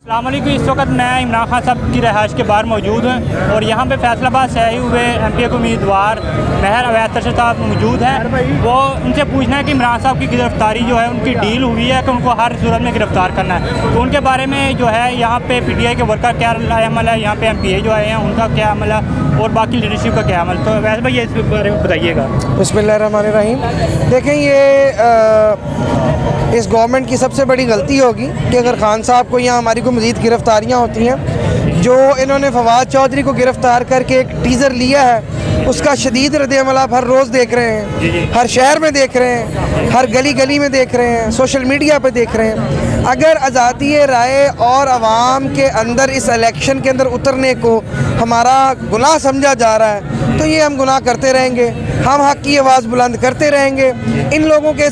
अस्सलाम वालेकुम। इस वक्त मैं इमरान खान साहब की रिहाइश के बाहर मौजूद हूँ और यहाँ पे फैसलाबाद से आए हुए MPA के उम्मीदवार महर अवैध तशद्दुद साहब मौजूद हैं। वो उनसे पूछना है कि इमरान साहब की गिरफ्तारी जो है उनकी डील हुई है कि उनको हर सूरत में गिरफ्तार करना है, तो उनके बारे में जो है यहाँ पे PTI के वर्कर क्या अमल है, यहाँ पे MPA जो आए हैं उनका क्या अमल है और बाकी लीडरशिप का क्या अमल। तो वैसे भाई इस बारे में बताइएगा। बिस्मिल्लाहिर्रहमानिर्रहीम। देखें, ये इस गवर्नमेंट की सबसे बड़ी गलती होगी कि अगर खान साहब को यहाँ हमारी को मज़ीद गिरफ्तारियाँ होती हैं। जो इन्होंने फवाद चौधरी को गिरफ़्तार करके एक टीज़र लिया है, उसका शदीद रद्द-ए-अमल आप हर रोज़ देख रहे हैं, हर शहर में देख रहे हैं, हर गली गली में देख रहे हैं, सोशल मीडिया पर देख रहे हैं। अगर आज़ादी राय और आवाम के अंदर इस इलेक्शन के अंदर उतरने को हमारा गुनाह समझा जा रहा है तो ये हम गुनाह करते रहेंगे, हम हक़ की आवाज़ बुलंद करते रहेंगे। इन लोगों के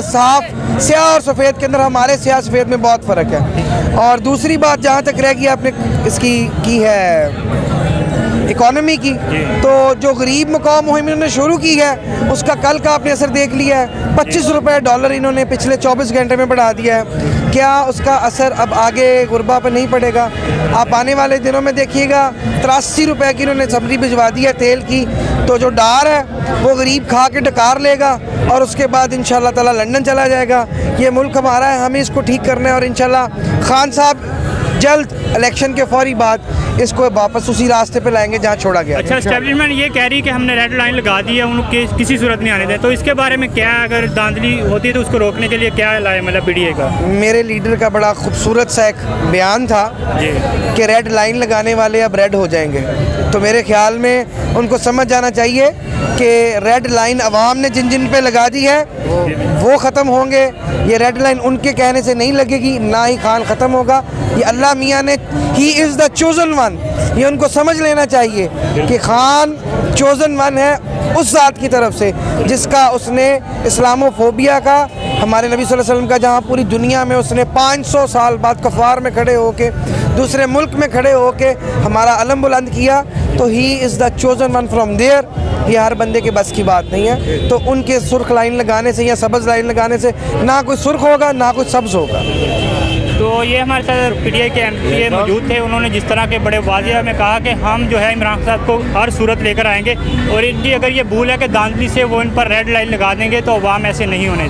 साफ स्याह और सफ़ेद के अंदर हमारे स्याह सफ़ेद में बहुत फ़र्क है। और दूसरी बात जहाँ तक रह गई, आपने इसकी की है इकॉनमी की, तो जो गरीब मकाम मुहिम इन्होंने शुरू की है उसका कल का आपने असर देख लिया है। 25 रुपये डॉलर इन्होंने पिछले 24 घंटे में बढ़ा दिया है। क्या उसका असर अब आगे गुरबा पर नहीं पड़ेगा? आप आने वाले दिनों में देखिएगा 83 रुपये की इन्होंने सब्ज़ी भिजवा दी है तेल की, तो जो डार है वो गरीब खा के डकार लेगा और उसके बाद इंशाल्लाह ताला लंदन चला जाएगा। ये मुल्क हमारा है, हमें इसको ठीक करना है और इंशाल्लाह खान साहब जल्द इलेक्शन के फौरी बाद इसको वापस उसी रास्ते पे लाएंगे जहाँ छोड़ा गया। अच्छा, एस्टेब्लिशमेंट ये कह रही है कि हमने रेड लाइन लगा दी है, उनको किसी सूरत नहीं आने दें, तो इसके बारे में क्या, अगर धांधली होती है तो उसको रोकने के लिए क्या लाए, मतलब PTI का? मेरे लीडर का बड़ा खूबसूरत सा एक बयान था कि रेड लाइन लगाने वाले अब रेड हो जाएंगे। तो मेरे ख्याल में उनको समझ जाना चाहिए कि रेड लाइन अवाम ने जिन जिन पे लगा दी है वो ख़त्म होंगे। ये रेड लाइन उनके कहने से नहीं लगेगी, ना ही खान ख़त्म होगा। ये अल्लाह मियाँ ने, ही इज़ द चोज़न वन, ये उनको समझ लेना चाहिए कि खान चोज़न वन है उस ज़ात की तरफ से जिसका उसने इस्लामोफोबिया का, हमारे नबी सल्लल्लाहु अलैहि वसल्लम का, जहाँ पूरी दुनिया में उसने 500 साल बाद कफ़ार में खड़े होके, दूसरे मुल्क में खड़े होके हमारा अलम बुलंद किया। तो he is the chosen one from there. ये हर बंदे के बस की बात नहीं है। तो उनके सुर्ख लाइन लगाने से या सब्ज़ लाइन लगाने से ना कोई सुर्ख होगा ना कोई सब्ज़ होगा। तो ये हमारे साथ PTI के MPA मौजूद थे, उन्होंने जिस तरह के बड़े वाज़ेह में कहा कि हम जो है इमरान साहब को हर सूरत लेकर आएंगे और इनकी अगर ये भूल है कि धांधली से वो इन पर रेड लाइन लगा देंगे तो अवाम ऐसे नहीं होने